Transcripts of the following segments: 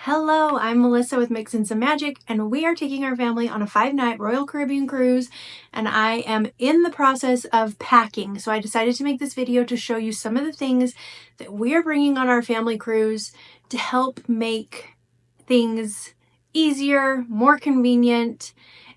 Hello, I'm Melissa with Mixin' Some Magic, and we are taking our family on a 5-night Royal Caribbean cruise, and I am in the process of packing. So I decided to make this video to show you some of the things that we are bringing on our family cruise to help make things easier, more convenient,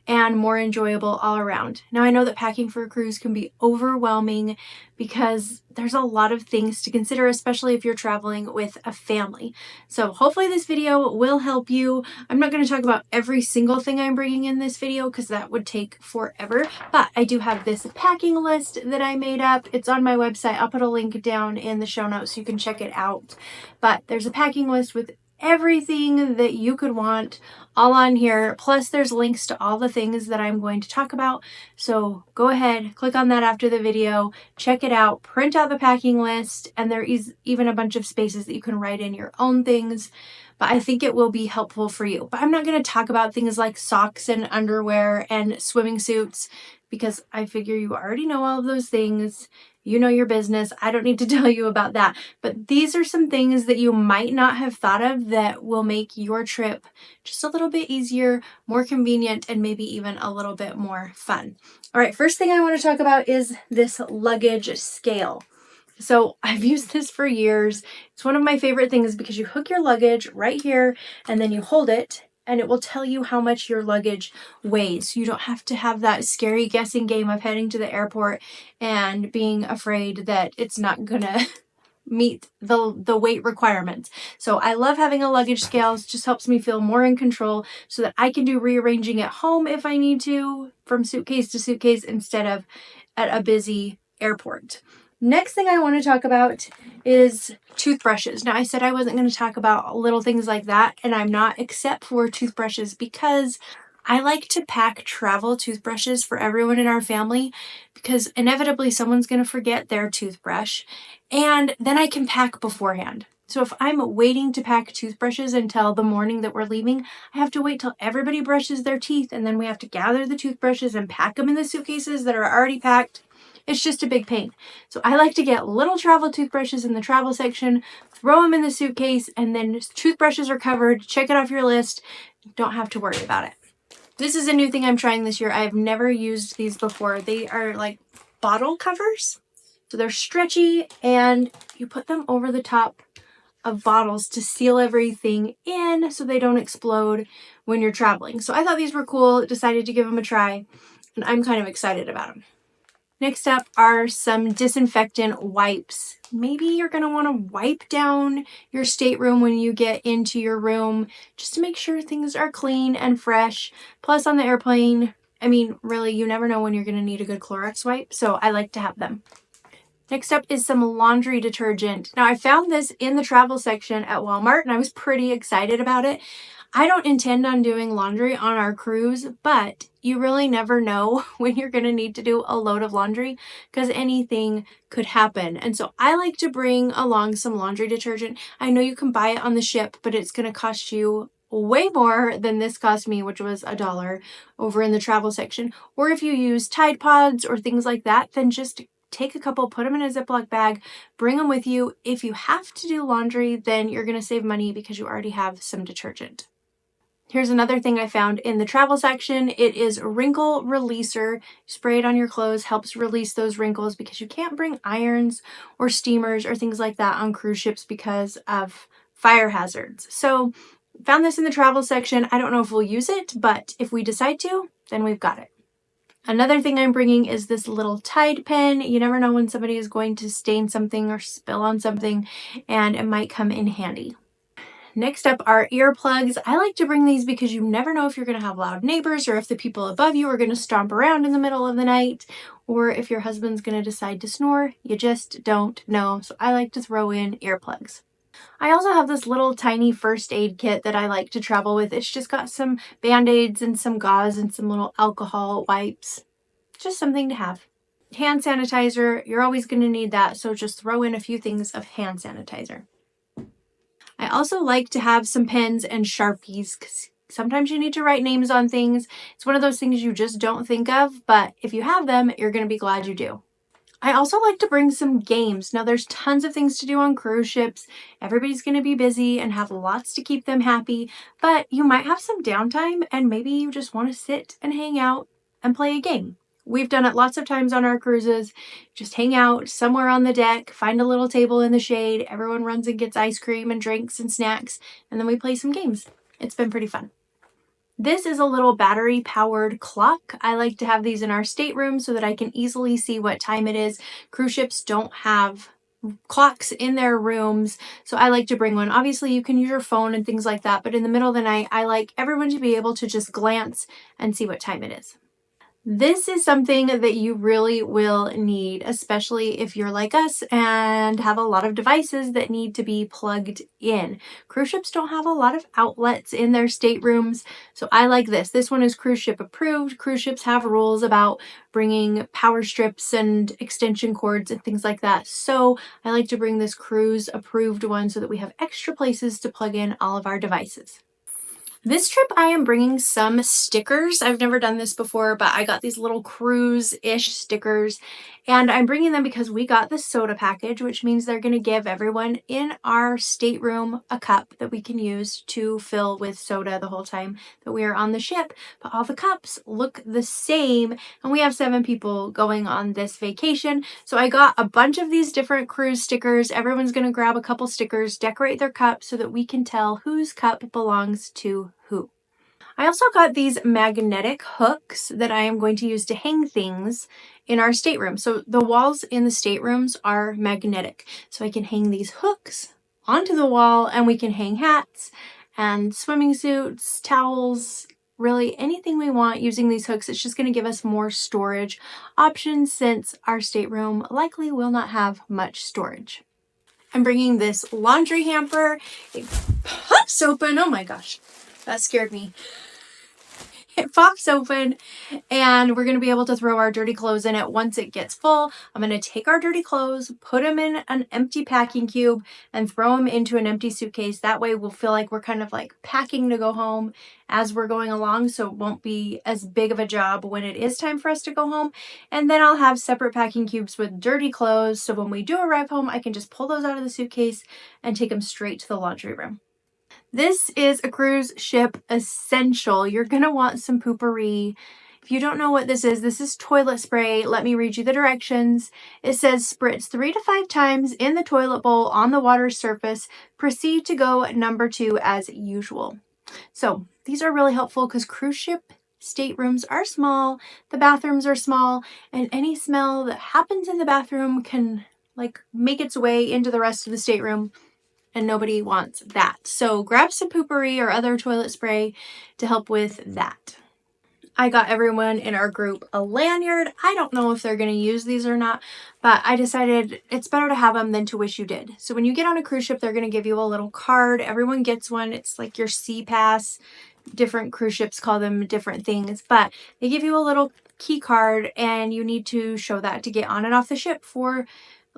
and more enjoyable all around. Now, I know that packing for a cruise can be overwhelming because there's a lot of things to consider, especially if you're traveling with a family. So hopefully this video will help you. I'm not going to talk about every single thing I'm bringing in this video because that would take forever, but I do have this packing list that I made up. It's on my website. I'll put a link down in the show notes so you can check it out. But there's a packing list with everything that you could want all on here. Plus there's links to all the things that I'm going to talk about. So go ahead, click on that after the video, check it out, print out the packing list, and there is even a bunch of spaces that you can write in your own things. But I think it will be helpful for you. But I'm not going to talk about things like socks and underwear and swimming suits because I figure you already know all of those things. You know your business. I don't need to tell you about that. But these are some things that you might not have thought of that will make your trip just a little bit easier, more convenient, and maybe even a little bit more fun. All right, first thing I want to talk about is this luggage scale. So I've used this for years. It's one of my favorite things because you hook your luggage right here and then you hold it and it will tell you how much your luggage weighs. You don't have to have that scary guessing game of heading to the airport and being afraid that it's not gonna meet the weight requirements. So I love having a luggage scale. It just helps me feel more in control so that I can do rearranging at home if I need to, from suitcase to suitcase instead of at a busy airport. Next thing I want to talk about is toothbrushes. Now, I said I wasn't going to talk about little things like that, and I'm not, except for toothbrushes, because I like to pack travel toothbrushes for everyone in our family because inevitably someone's going to forget their toothbrush, and then I can pack beforehand. So if I'm waiting to pack toothbrushes until the morning that we're leaving, I have to wait till everybody brushes their teeth, and then we have to gather the toothbrushes and pack them in the suitcases that are already packed. It's just a big pain. So I like to get little travel toothbrushes in the travel section, throw them in the suitcase, and then toothbrushes are covered. Check it off your list. Don't have to worry about it. This is a new thing I'm trying this year. I've never used these before. They are like bottle covers. So they're stretchy and you put them over the top of bottles to seal everything in so they don't explode when you're traveling. So I thought these were cool, decided to give them a try, and I'm kind of excited about them. Next up are some disinfectant wipes. Maybe you're going to want to wipe down your stateroom when you get into your room just to make sure things are clean and fresh. Plus on the airplane, I mean, really, you never know when you're going to need a good Clorox wipe, so I like to have them. Next up is some laundry detergent. Now, I found this in the travel section at Walmart, and I was pretty excited about it. I don't intend on doing laundry on our cruise, but you really never know when you're going to need to do a load of laundry because anything could happen. And so I like to bring along some laundry detergent. I know you can buy it on the ship, but it's going to cost you way more than this cost me, which was $1 over in the travel section. Or if you use Tide Pods or things like that, then just take a couple, put them in a Ziploc bag, bring them with you. If you have to do laundry, then you're going to save money because you already have some detergent. Here's another thing I found in the travel section. It is wrinkle releaser. Spray it on your clothes, helps release those wrinkles because you can't bring irons or steamers or things like that on cruise ships because of fire hazards. So found this in the travel section. I don't know if we'll use it, but if we decide to, then we've got it. Another thing I'm bringing is this little Tide pen. You never know when somebody is going to stain something or spill on something, and it might come in handy. Next up are earplugs. I like to bring these because you never know if you're going to have loud neighbors or if the people above you are going to stomp around in the middle of the night or if your husband's going to decide to snore. You just don't know. So I like to throw in earplugs. I also have this little tiny first aid kit that I like to travel with. It's just got some Band-Aids and some gauze and some little alcohol wipes. Just something to have. Hand sanitizer, you're always going to need that. So just throw in a few things of hand sanitizer. I also like to have some pens and Sharpies because sometimes you need to write names on things. It's one of those things you just don't think of, but if you have them, you're going to be glad you do. I also like to bring some games. Now there's tons of things to do on cruise ships. Everybody's going to be busy and have lots to keep them happy, but you might have some downtime and maybe you just want to sit and hang out and play a game. We've done it lots of times on our cruises. Just hang out somewhere on the deck, find a little table in the shade. Everyone runs and gets ice cream and drinks and snacks, and then we play some games. It's been pretty fun. This is a little battery powered clock. I like to have these in our stateroom so that I can easily see what time it is. Cruise ships don't have clocks in their rooms, so I like to bring one. Obviously you can use your phone and things like that, but in the middle of the night I like everyone to be able to just glance and see what time it is. This is something that you really will need, especially if you're like us and have a lot of devices that need to be plugged in. Cruise ships don't have a lot of outlets in their staterooms, so I like this. This one is cruise ship approved. Cruise ships have rules about bringing power strips and extension cords and things like that. So I like to bring this cruise approved one so that we have extra places to plug in all of our devices. This trip I am bringing some stickers. I've never done this before, but I got these little cruise-ish stickers, and I'm bringing them because we got the soda package, which means they're going to give everyone in our stateroom a cup that we can use to fill with soda the whole time that we are on the ship. But all the cups look the same, and we have 7 people going on this vacation. So I got a bunch of these different cruise stickers. Everyone's going to grab a couple stickers, decorate their cup so that we can tell whose cup belongs to who. I also got these magnetic hooks that I am going to use to hang things in our stateroom. So the walls in the staterooms are magnetic. So I can hang these hooks onto the wall and we can hang hats and swimming suits, towels, really anything we want using these hooks. It's just going to give us more storage options since our stateroom likely will not have much storage. I'm bringing this laundry hamper. It pops open. Oh my gosh. That scared me. It pops open and we're going to be able to throw our dirty clothes in it once it gets full. I'm going to take our dirty clothes, put them in an empty packing cube and throw them into an empty suitcase. That way we'll feel like we're kind of like packing to go home as we're going along, so it won't be as big of a job when it is time for us to go home. And then I'll have separate packing cubes with dirty clothes, so when we do arrive home, I can just pull those out of the suitcase and take them straight to the laundry room. This is a cruise ship essential. You're going to want some poopery. If you don't know what this is toilet spray. Let me read you the directions. It says spritz 3 to 5 times in the toilet bowl on the water surface. Proceed to go number 2 as usual. So these are really helpful because cruise ship staterooms are small, the bathrooms are small, and any smell that happens in the bathroom can like make its way into the rest of the stateroom. And nobody wants that. So grab some poopery or other toilet spray to help with that. I got everyone in our group a lanyard. I don't know if they're going to use these or not, but I decided it's better to have them than to wish you did. So when you get on a cruise ship, they're going to give you a little card. Everyone gets one. It's like your sea pass. Different cruise ships call them different things, but they give you a little key card and you need to show that to get on and off the ship for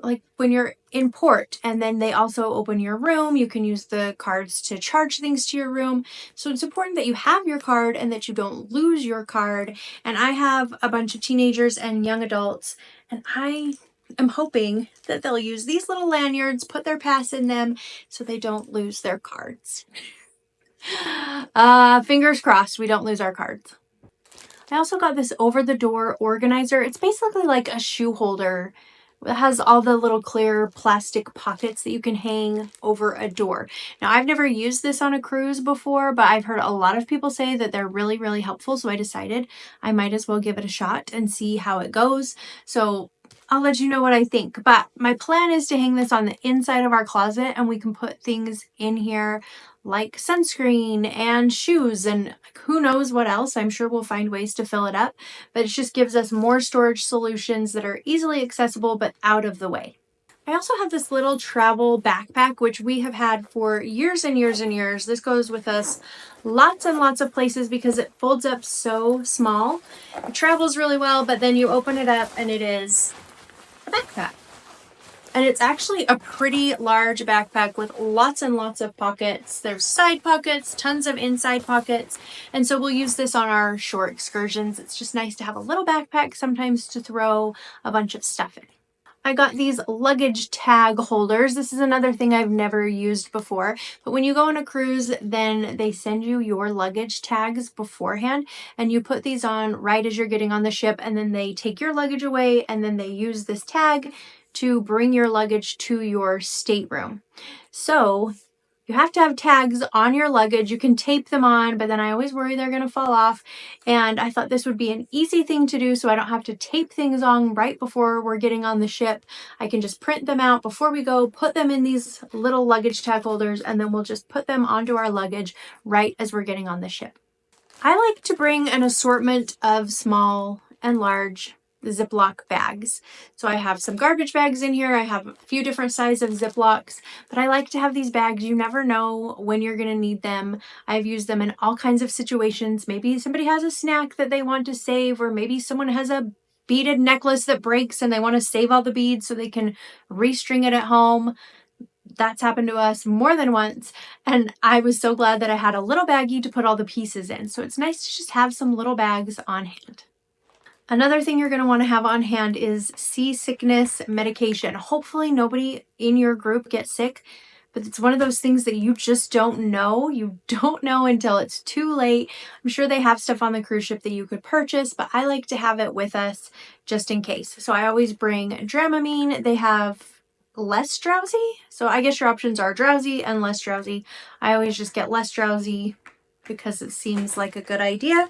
like when you're in port. And then they also open your room. You can use the cards to charge things to your room. So it's important that you have your card and that you don't lose your card. And I have a bunch of teenagers and young adults, and I am hoping that they'll use these little lanyards, put their pass in them so they don't lose their cards. Fingers crossed we don't lose our cards. I also got this over-the-door organizer. It's basically like a shoe holder. It has all the little clear plastic pockets that you can hang over a door. Now, I've never used this on a cruise before, but I've heard a lot of people say that they're really, really helpful. So I decided I might as well give it a shot and see how it goes. So I'll let you know what I think. But my plan is to hang this on the inside of our closet, and we can put things in here like sunscreen and shoes and who knows what else. I'm sure we'll find ways to fill it up, but it just gives us more storage solutions that are easily accessible but out of the way. I also have this little travel backpack, which we have had for years and years and years. This goes with us lots and lots of places because it folds up so small. It travels really well, but then you open it up and it is a backpack. And it's actually a pretty large backpack with lots and lots of pockets. There's side pockets, tons of inside pockets. And so we'll use this on our shore excursions. It's just nice to have a little backpack sometimes to throw a bunch of stuff in. I got these luggage tag holders. This is another thing I've never used before, but when you go on a cruise, then they send you your luggage tags beforehand, and you put these on right as you're getting on the ship, and then they take your luggage away, and then they use this tag to bring your luggage to your stateroom. So you have to have tags on your luggage. You can tape them on, but then I always worry they're going to fall off. And I thought this would be an easy thing to do so I don't have to tape things on right before we're getting on the ship. I can just print them out before we go, put them in these little luggage tag holders, and then we'll just put them onto our luggage right as we're getting on the ship. I like to bring an assortment of small and large Ziploc bags. So I have some garbage bags in here. I have a few different sizes of Ziplocs, but I like to have these bags. You never know when you're going to need them. I've used them in all kinds of situations. Maybe somebody has a snack that they want to save, or maybe someone has a beaded necklace that breaks and they want to save all the beads so they can restring it at home. That's happened to us more than once, and I was so glad that I had a little baggie to put all the pieces in. So it's nice to just have some little bags on hand. Another thing you're going to want to have on hand is seasickness medication. Hopefully nobody in your group gets sick, but it's one of those things that you just don't know. You don't know until it's too late. I'm sure they have stuff on the cruise ship that you could purchase, but I like to have it with us just in case. So I always bring Dramamine. They have less drowsy. So I guess your options are drowsy and less drowsy. I always just get less drowsy because it seems like a good idea.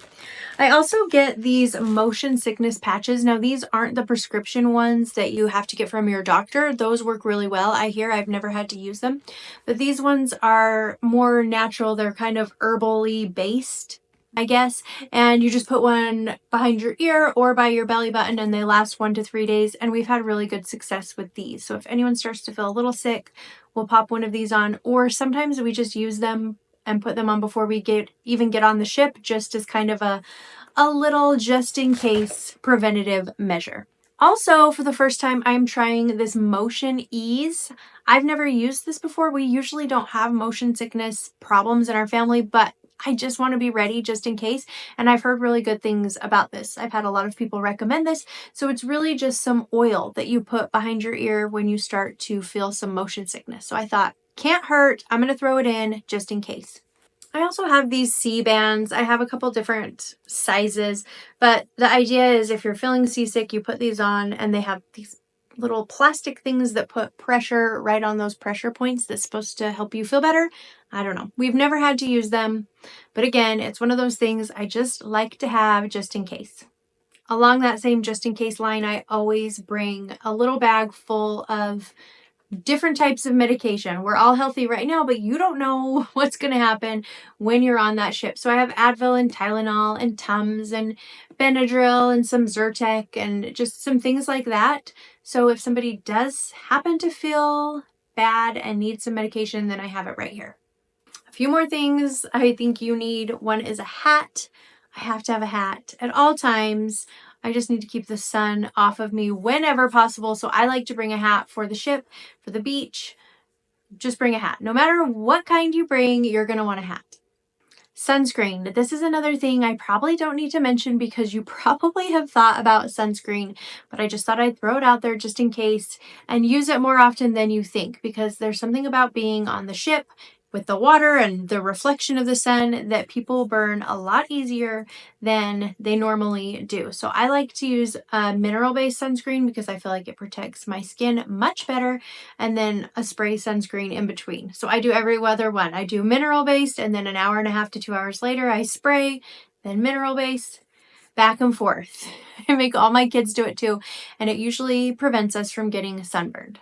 I also get these motion sickness patches. Now, these aren't the prescription ones that you have to get from your doctor. Those work really well. I hear I've never had to use them, but these ones are more natural. They're kind of herbally based, I guess. And you just put one behind your ear or by your belly button, and they last 1 to 3 days. And we've had really good success with these. So if anyone starts to feel a little sick, we'll pop one of these on, or sometimes we just use them and put them on before we even get on the ship, just as kind of a little just in case preventative measure. Also, for the first time, I'm trying this motion ease. I've never used this before. We usually don't have motion sickness problems in our family, but I just want to be ready just in case. And I've heard really good things about this. I've had a lot of people recommend this. So it's really just some oil that you put behind your ear when you start to feel some motion sickness. So I thought, can't hurt. I'm going to throw it in just in case. I also have these sea bands. I have a couple different sizes, but the idea is if you're feeling seasick, you put these on, and they have these little plastic things that put pressure right on those pressure points that's supposed to help you feel better. I don't know. We've never had to use them, but again, it's one of those things I just like to have just in case. Along that same just in case line, I always bring a little bag full of different types of medication. We're all healthy right now, but you don't know what's going to happen when you're on that ship. So I have Advil and Tylenol and Tums and Benadryl and some Zyrtec and just some things like that. So if somebody does happen to feel bad and need some medication, then I have it right here. A few more things I think you need. One is a hat. I have to have a hat at all times. I just need to keep the sun off of me whenever possible. So I like to bring a hat for the ship, for the beach. Just bring a hat. No matter what kind you bring, you're going to want a hat. Sunscreen. This is another thing I probably don't need to mention because you probably have thought about sunscreen, but I just thought I'd throw it out there just in case and use it more often than you think, because there's something about being on the ship with the water and the reflection of the sun that people burn a lot easier than they normally do. So I like to use a mineral-based sunscreen because I feel like it protects my skin much better, and then a spray sunscreen in between. So I do every weather one. I do mineral-based, and then an hour and a half to 2 hours later, I spray, then mineral-based, back and forth. I make all my kids do it too, and it usually prevents us from getting sunburned.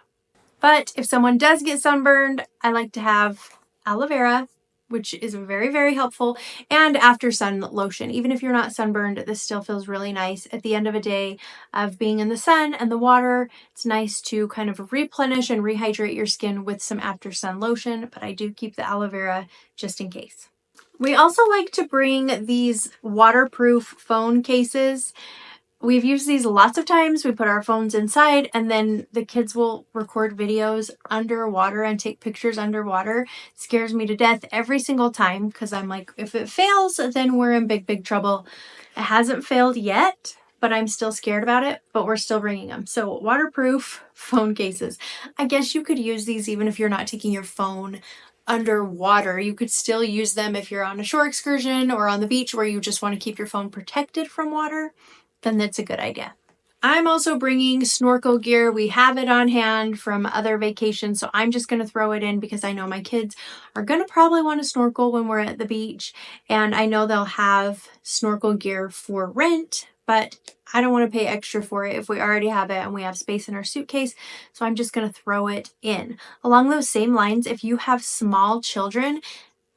But if someone does get sunburned, I like to have aloe vera, which is very, very helpful, and after sun lotion. Even if you're not sunburned, this still feels really nice. At the end of a day of being in the sun and the water, it's nice to kind of replenish and rehydrate your skin with some after sun lotion, but I do keep the aloe vera just in case. We also like to bring these waterproof phone cases. We've used these lots of times. We put our phones inside, and then the kids will record videos underwater and take pictures underwater. It scares me to death every single time because I'm like, if it fails, then we're in big, big trouble. It hasn't failed yet, but I'm still scared about it, but we're still bringing them. So waterproof phone cases. I guess you could use these even if you're not taking your phone underwater. You could still use them if you're on a shore excursion or on the beach where you just want to keep your phone protected from water, then that's a good idea. I'm also bringing snorkel gear. We have it on hand from other vacations, so I'm just going to throw it in because I know my kids are going to probably want to snorkel when we're at the beach, and I know they'll have snorkel gear for rent, but I don't want to pay extra for it if we already have it and we have space in our suitcase, so I'm just going to throw it in. Along those same lines, if you have small children,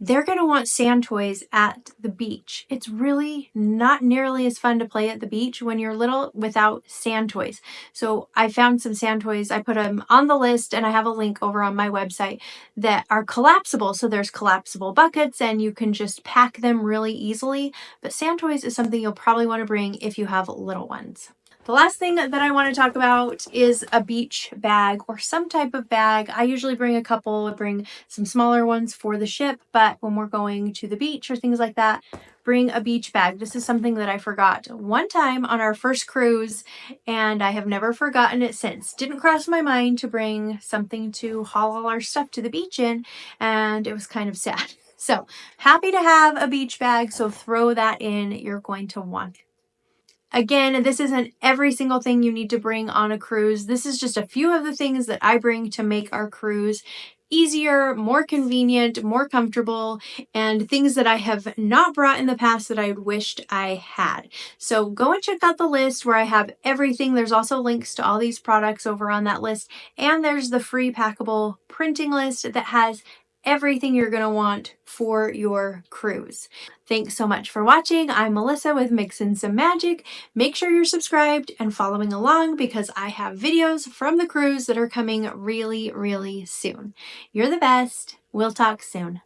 they're going to want sand toys at the beach. It's really not nearly as fun to play at the beach when you're little without sand toys. So I found some sand toys. I put them on the list, and I have a link over on my website that are collapsible. So there's collapsible buckets and you can just pack them really easily. But sand toys is something you'll probably want to bring if you have little ones. The last thing that I want to talk about is a beach bag or some type of bag. I usually bring a couple. I bring some smaller ones for the ship, but when we're going to the beach or things like that, bring a beach bag. This is something that I forgot one time on our first cruise, and I have never forgotten it since. Didn't cross my mind to bring something to haul all our stuff to the beach in, and it was kind of sad. So happy to have a beach bag, so throw that in. You're going to want it. Again, this isn't every single thing you need to bring on a cruise. This is just a few of the things that I bring to make our cruise easier, more convenient, more comfortable, and things that I have not brought in the past that I wished I had. So go and check out the list where I have everything. There's also links to all these products over on that list, and there's the free packable printing list that has everything you're going to want for your cruise. Thanks so much for watching. I'm Melissa with Mixin' Some Magic. Make sure you're subscribed and following along because I have videos from the cruise that are coming really, really soon. You're the best. We'll talk soon.